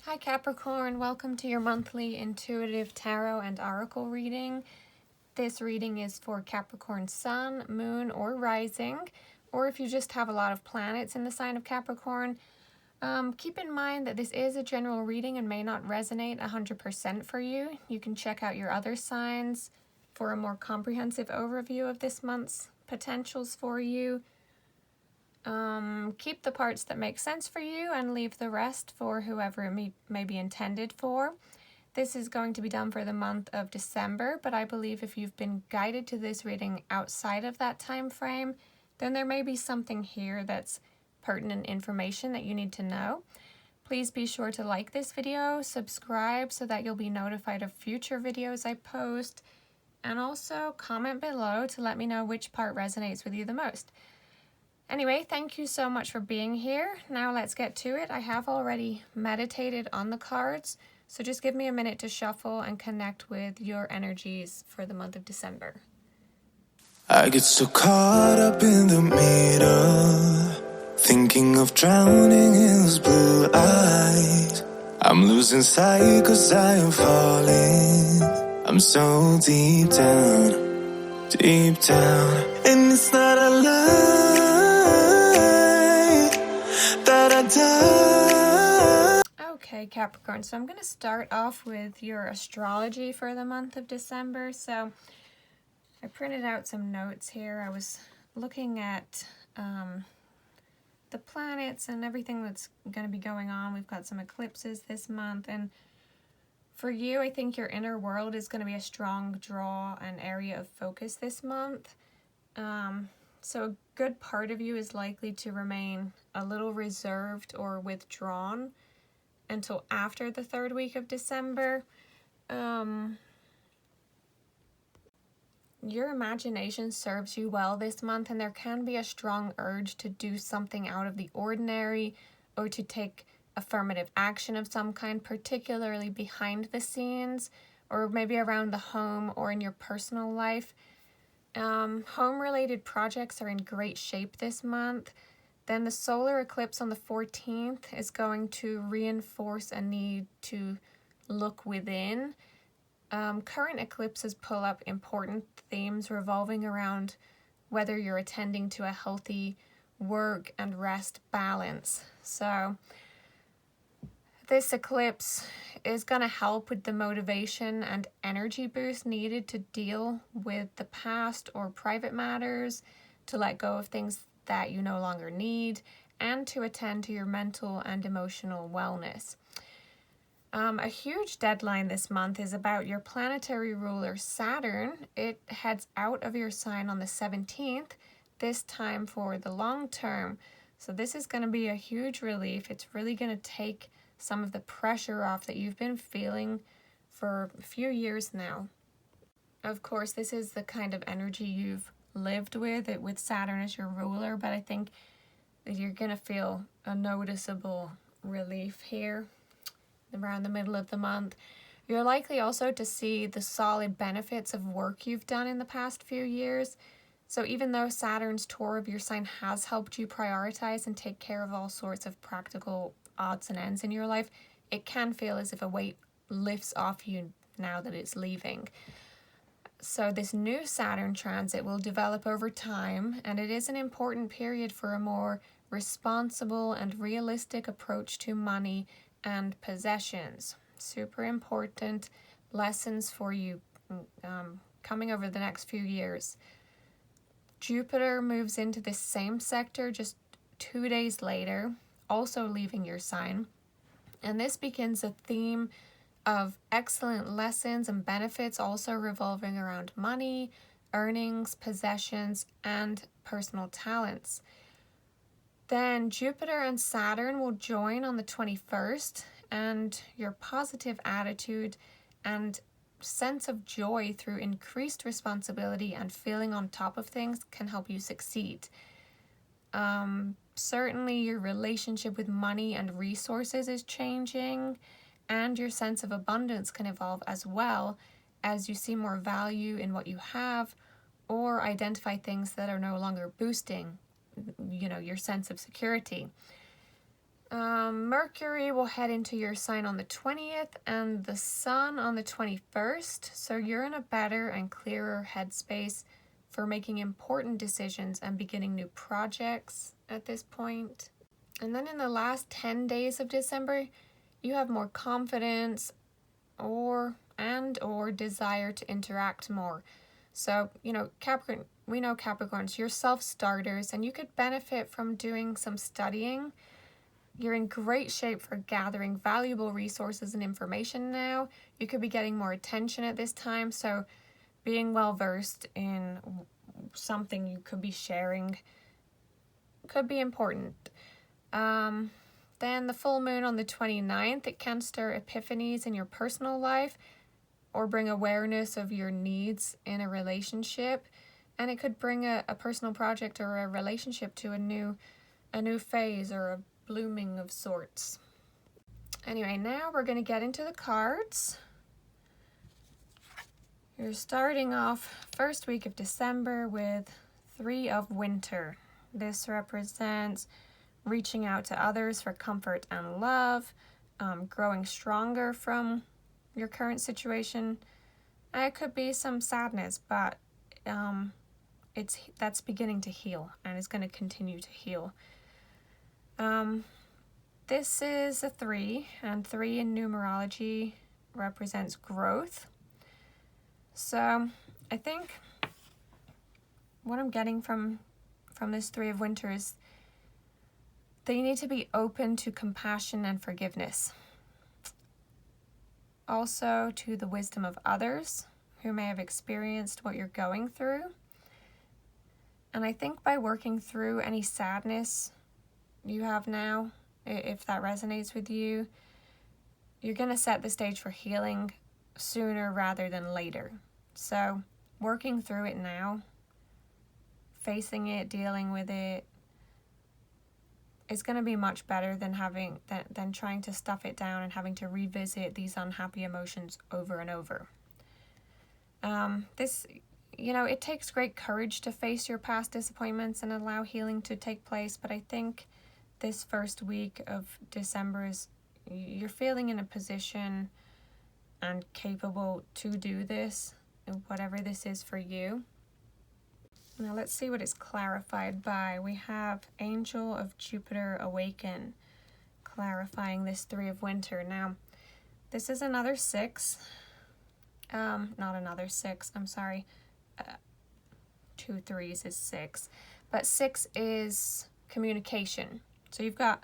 Hi Capricorn, welcome to your monthly intuitive tarot and oracle reading. This reading is for Capricorn Sun, Moon, or Rising, or if you just have a lot of planets in the sign of Capricorn. Keep in mind that this is a general reading and may not resonate 100% for you. You can check out your other signs for a more comprehensive overview of this month's potentials for you. Keep the parts that make sense for you and leave the rest for whoever it may be intended for. This is going to be done for the month of December, but I believe if you've been guided to this reading outside of that time frame, then there may be something here that's pertinent information that you need to know. Please be sure to like this video, subscribe so that you'll be notified of future videos I post, and also comment below to let me know which part resonates with you the most. Anyway, thank you so much for being here. Now let's get to it. I have already meditated on the cards, so just give me a minute to shuffle and connect with your energies for the month of December. I get so caught up in the middle, thinking of drowning in those blue eyes. I'm losing sight 'cause I am falling. I'm so deep down, and it's not a lie that I die. Okay, Capricorn, so I'm going to start off with your astrology for the month of December. So I printed out some notes here. I was looking at the planets and everything that's going to be going on. We've got some eclipses this month, and for you, I think your inner world is going to be a strong draw and area of focus this month. So a good part of you is likely to remain a little reserved or withdrawn until after the third week of December. Your imagination serves you well this month, and there can be a strong urge to do something out of the ordinary or to take affirmative action of some kind, particularly behind the scenes or maybe around the home or in your personal life. Home-related projects are in great shape this month. Then the solar eclipse on the 14th is going to reinforce a need to look within. Current eclipses pull up important themes revolving around whether you're attending to a healthy work and rest balance. So this eclipse is going to help with the motivation and energy boost needed to deal with the past or private matters, to let go of things that you no longer need, and to attend to your mental and emotional wellness. A huge deadline this month is about your planetary ruler Saturn. It heads out of your sign on the 17th, this time for the long term. So this is going to be a huge relief. It's really going to take some of the pressure off that you've been feeling for a few years now. Of course, this is the kind of energy you've lived with Saturn as your ruler, but I think that you're going to feel a noticeable relief here around the middle of the month. You're likely also to see the solid benefits of work you've done in the past few years. So even though Saturn's tour of your sign has helped you prioritize and take care of all sorts of practical odds and ends in your life, it can feel as if a weight lifts off you now that it's leaving. So this new Saturn transit will develop over time, and it is an important period for a more responsible and realistic approach to money and possessions. Super important lessons for you coming over the next few years. Jupiter moves into this same sector just 2 days later, also leaving your sign. And this begins a theme of excellent lessons and benefits, also revolving around money, earnings, possessions, and personal talents. Then Jupiter and Saturn will join on the 21st, and your positive attitude and sense of joy through increased responsibility and feeling on top of things can help you succeed. Certainly your relationship with money and resources is changing, and your sense of abundance can evolve as well as you see more value in what you have or identify things that are no longer boosting, your sense of security. Mercury will head into your sign on the 20th and the Sun on the 21st. So you're in a better and clearer headspace for making important decisions and beginning new projects at this point. And then in the last 10 days of December, you have more confidence or desire to interact more. So, Capricorn, we know Capricorns, you're self-starters and you could benefit from doing some studying. You're in great shape for gathering valuable resources and information now. You could be getting more attention at this time, so being well-versed in something you could be sharing could be important. Then the full moon on the 29th, it can stir epiphanies in your personal life or bring awareness of your needs in a relationship. And it could bring a personal project or a relationship to a new phase or a blooming of sorts. Anyway, now we're going to get into the cards. You're starting off first week of December with 3 of Winter. This represents reaching out to others for comfort and love, growing stronger from your current situation. It could be some sadness, but that's beginning to heal and it's going to continue to heal. This is a 3, and 3 in numerology represents growth. So I think what I'm getting from this 3 of Winter is that you need to be open to compassion and forgiveness. Also to the wisdom of others who may have experienced what you're going through. And I think by working through any sadness you have now, if that resonates with you, you're going to set the stage for healing sooner rather than later. So working through it now, facing it, dealing with it, is going to be much better than trying to stuff it down and having to revisit these unhappy emotions over and over. It takes great courage to face your past disappointments and allow healing to take place, but I think this first week of December you're feeling in a position and capable to do this, whatever this is for you. Now let's see what it's clarified by. We have Angel of Jupiter Awaken, clarifying this 3 of Winter. Now, this is another 6. Not another 6, I'm sorry. 2 3s is 6. But 6 is communication. So you've got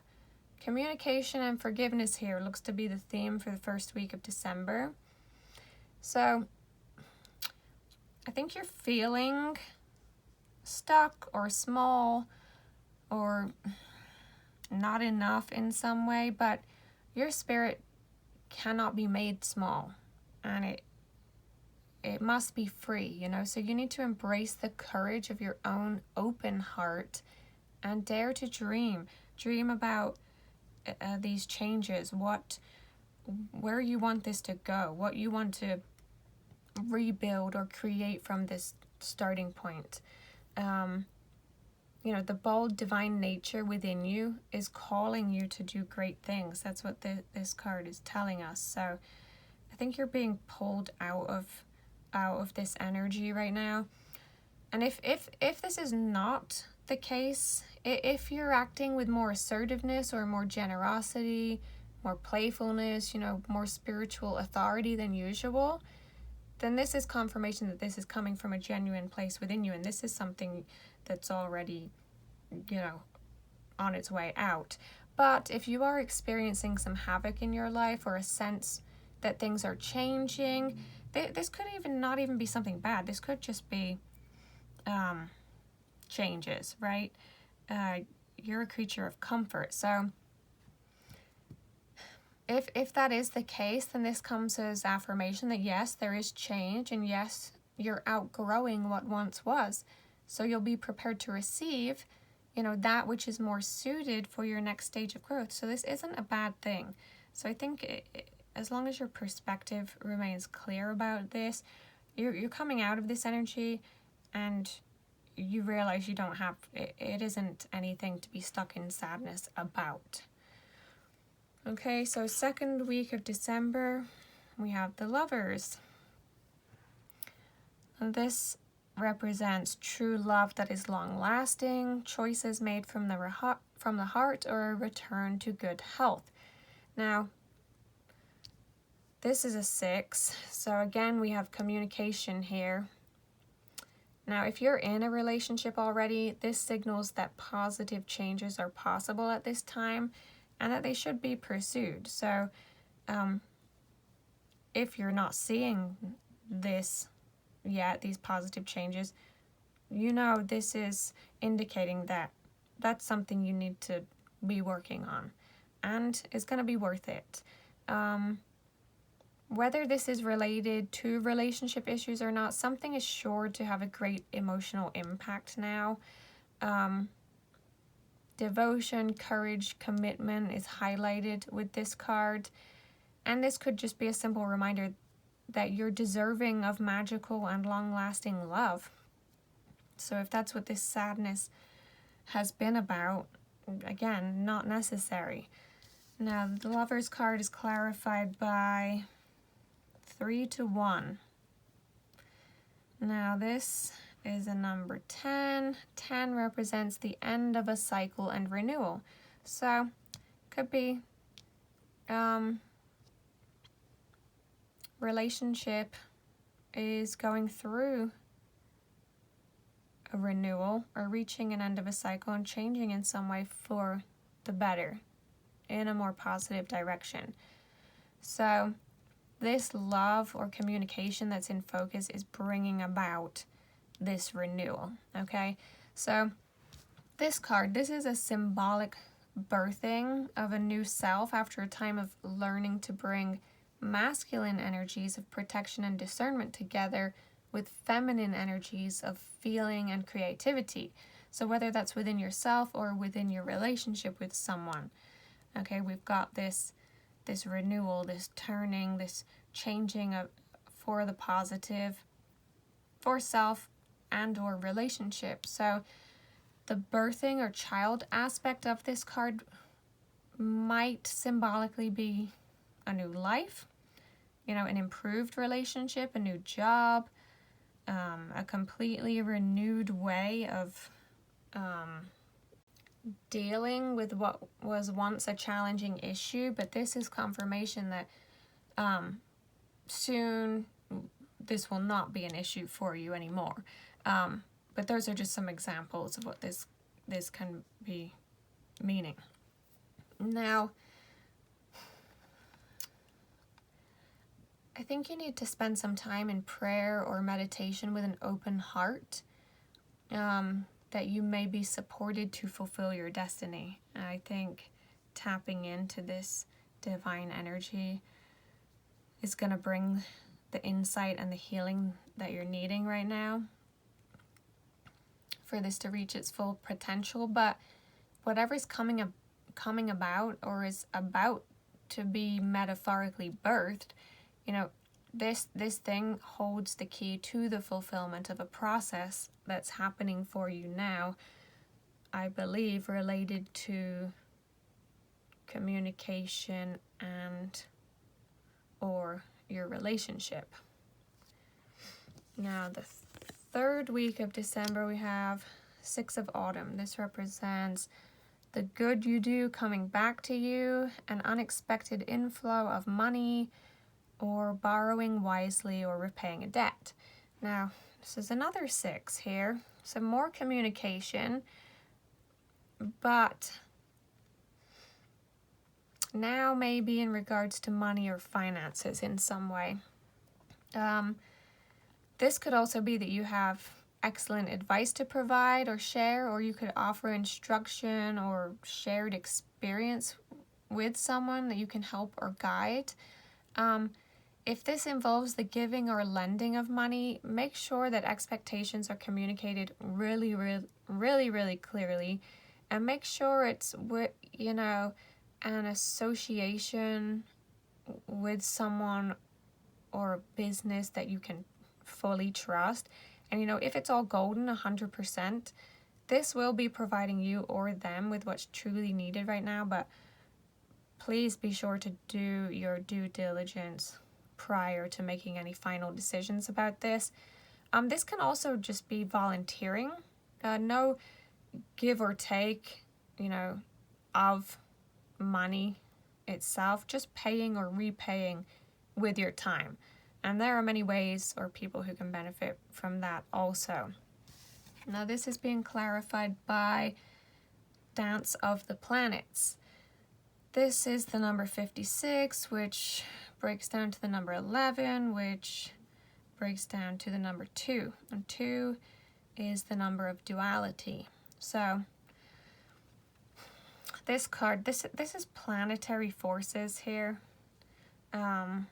communication and forgiveness here. Looks to be the theme for the first week of December. So I think you're feeling stuck or small or not enough in some way, but your spirit cannot be made small, and it must be free, so you need to embrace the courage of your own open heart and dare to dream about these changes, where you want this to go, what you want to rebuild or create from this starting point. The bold divine nature within you is calling you to do great things. That's what this card is telling us. So I think you're being pulled out of this energy right now. And if this is not the case, if you're acting with more assertiveness or more generosity, more playfulness, more spiritual authority than usual, then this is confirmation that this is coming from a genuine place within you, and this is something that's already, on its way out. But if you are experiencing some havoc in your life or a sense that things are changing, this could not even be something bad. This could just be changes, right? You're a creature of comfort. So if that is the case, then this comes as affirmation that yes, there is change, and yes, you're outgrowing what once was. So you'll be prepared to receive, that which is more suited for your next stage of growth. So this isn't a bad thing. So I think as long as your perspective remains clear about this, you're coming out of this energy and you realize you don't have, it isn't anything to be stuck in sadness about. Okay, so second week of December, we have the Lovers. This represents true love that is long-lasting, choices made from the heart, or a return to good health. Now, this is a 6, so again, we have communication here. Now, if you're in a relationship already, this signals that positive changes are possible at this time and that they should be pursued. So, if you're not seeing this yet, these positive changes, this is indicating that that's something you need to be working on, and it's going to be worth it. Whether this is related to relationship issues or not, something is sure to have a great emotional impact now. Devotion, courage, commitment is highlighted with this card. And this could just be a simple reminder that you're deserving of magical and long-lasting love. So if that's what this sadness has been about, again, not necessary. Now, the Lover's card is clarified by 3 to 1. Now, this is a number 10. 10 represents the end of a cycle and renewal. So, could be relationship is going through a renewal or reaching an end of a cycle and changing in some way for the better in a more positive direction. So this love or communication that's in focus is bringing about this renewal, okay? So this card, this is a symbolic birthing of a new self after a time of learning to bring masculine energies of protection and discernment together with feminine energies of feeling and creativity. So whether that's within yourself or within your relationship with someone, okay, we've got this renewal, this turning, this changing of for the positive for self and or relationship. So the birthing or child aspect of this card might symbolically be a new life, an improved relationship, a new job, a completely renewed way of dealing with what was once a challenging issue. But this is confirmation that soon this will not be an issue for you anymore. But those are just some examples of what this can be meaning. Now, I think you need to spend some time in prayer or meditation with an open heart, that you may be supported to fulfill your destiny. And I think tapping into this divine energy is going to bring the insight and the healing that you're needing right now for this to reach its full potential. But whatever's coming about or is about to be metaphorically birthed, this thing holds the key to the fulfillment of a process that's happening for you now, I believe, related to communication and or your relationship. Now, the third week of December, we have 6 of Autumn. This represents the good you do coming back to you, an unexpected inflow of money, or borrowing wisely or repaying a debt. Now, this is another 6 here. Some more communication, but now maybe in regards to money or finances in some way. This could also be that you have excellent advice to provide or share, or you could offer instruction or shared experience with someone that you can help or guide. If this involves the giving or lending of money, make sure that expectations are communicated really, really, really, really clearly, and make sure it's with, an association with someone or a business that you can fully trust. And, if it's all golden 100%, this will be providing you or them with what's truly needed right now, but please be sure to do your due diligence prior to making any final decisions about this. This can also just be volunteering. No give or take, of money itself, just paying or repaying with your time. And there are many ways or people who can benefit from that also. Now this is being clarified by Dance of the Planets. This is the number 56, which breaks down to the number 11, which breaks down to the number 2. And 2 is the number of duality. So this card, this is planetary forces here. The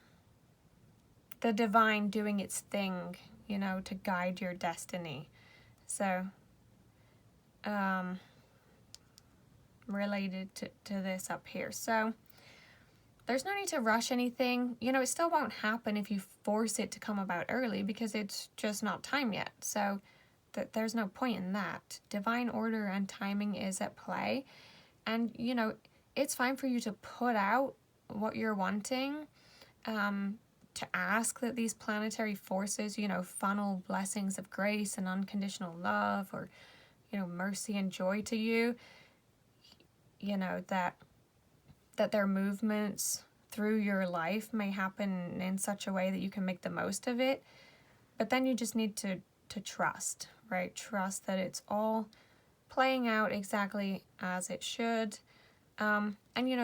divine doing its thing, to guide your destiny. So, related to this up here. So, there's no need to rush anything. It still won't happen if you force it to come about early because it's just not time yet. So, there's no point in that. Divine order and timing is at play. And, it's fine for you to put out what you're wanting, to ask that these planetary forces, funnel blessings of grace and unconditional love, or, mercy and joy to you, that their movements through your life may happen in such a way that you can make the most of it. But then you just need to trust, right? Trust that it's all playing out exactly as it should. And,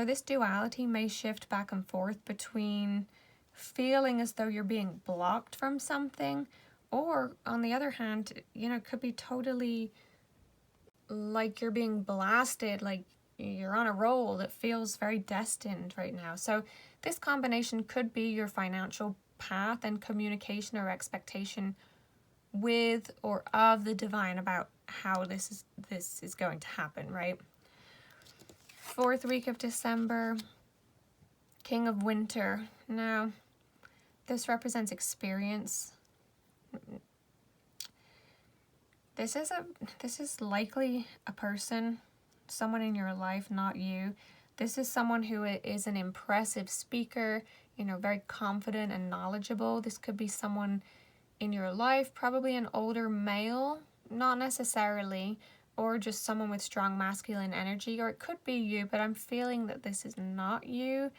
this duality may shift back and forth between feeling as though you're being blocked from something, or on the other hand, could be totally like you're being blasted, like you're on a roll that feels very destined right now. So this combination could be your financial path and communication or expectation with or of the divine about how this is going to happen, right? 4th week of December, King of Winter. Now, this represents experience. This is likely a person, someone in your life, not you. This is someone who is an impressive speaker, very confident and knowledgeable. This could be someone in your life, probably an older male, not necessarily, or just someone with strong masculine energy, or it could be you, but I'm feeling that this is not you.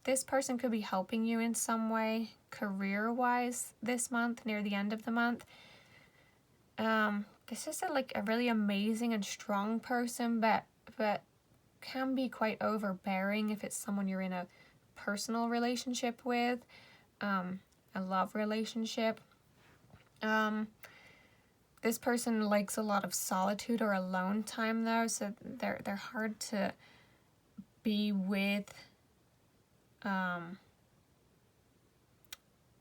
This person could be helping you in some way, career-wise, this month, near the end of the month. This is a really amazing and strong person, but can be quite overbearing if it's someone you're in a personal relationship with, a love relationship. This person likes a lot of solitude or alone time, though, so they're hard to be with.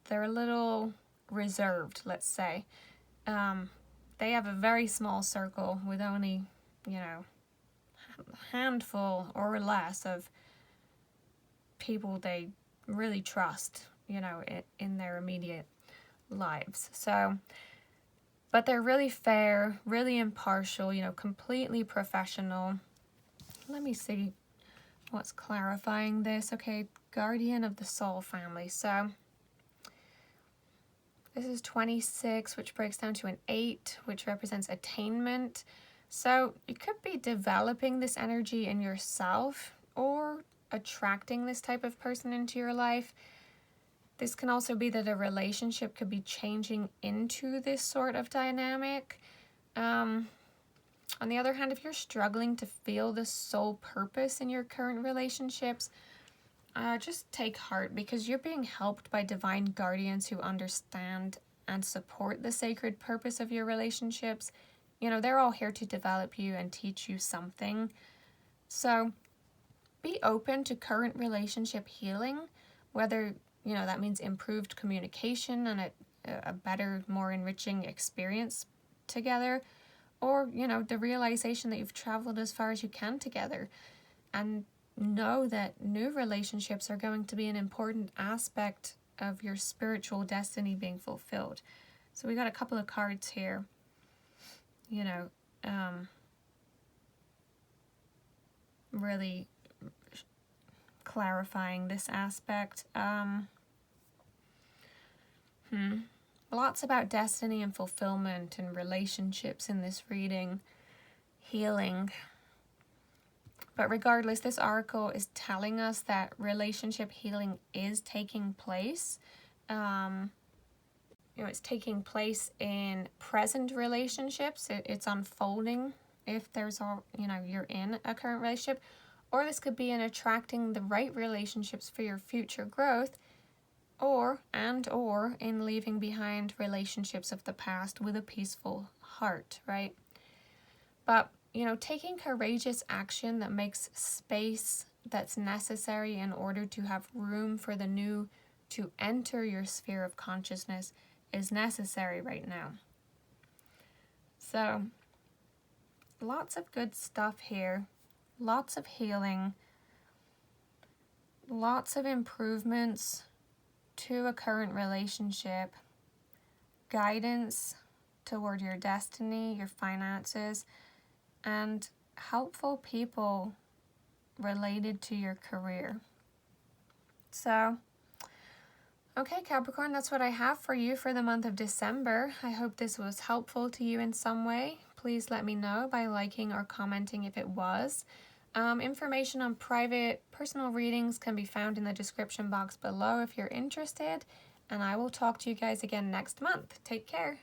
They're a little reserved, let's say. They have a very small circle with only, a handful or less of people they really trust, in their immediate lives. So, but they're really fair, really impartial, completely professional. Let me see what's clarifying this. Okay, guardian of the soul family. So this is 26, which breaks down to an 8, which represents attainment. So you could be developing this energy in yourself or attracting this type of person into your life. This can also be that a relationship could be changing into this sort of dynamic. On the other hand, if you're struggling to feel the soul purpose in your current relationships, just take heart, because you're being helped by divine guardians who understand and support the sacred purpose of your relationships. They're all here to develop you and teach you something. So be open to current relationship healing, whether, that means improved communication and a better, more enriching experience together, or, the realization that you've traveled as far as you can together. And know that new relationships are going to be an important aspect of your spiritual destiny being fulfilled. So we got a couple of cards here, really clarifying this aspect. Lots about destiny and fulfillment and relationships in this reading. Healing. But regardless, this oracle is telling us that relationship healing is taking place. It's taking place in present relationships. It's unfolding if there's you're in a current relationship, or this could be in attracting the right relationships for your future growth, or in leaving behind relationships of the past with a peaceful heart, right? But taking courageous action that makes space that's necessary in order to have room for the new to enter your sphere of consciousness is necessary right now. So, lots of good stuff here. Lots of healing. Lots of improvements to a current relationship. Guidance toward your destiny, your finances, and helpful people related to your career. So, okay, Capricorn, that's what I have for you for the month of December. I hope this was helpful to you in some way. Please let me know by liking or commenting if it was. Information on private personal readings can be found in the description box below if you're interested. And I will talk to you guys again next month. Take care.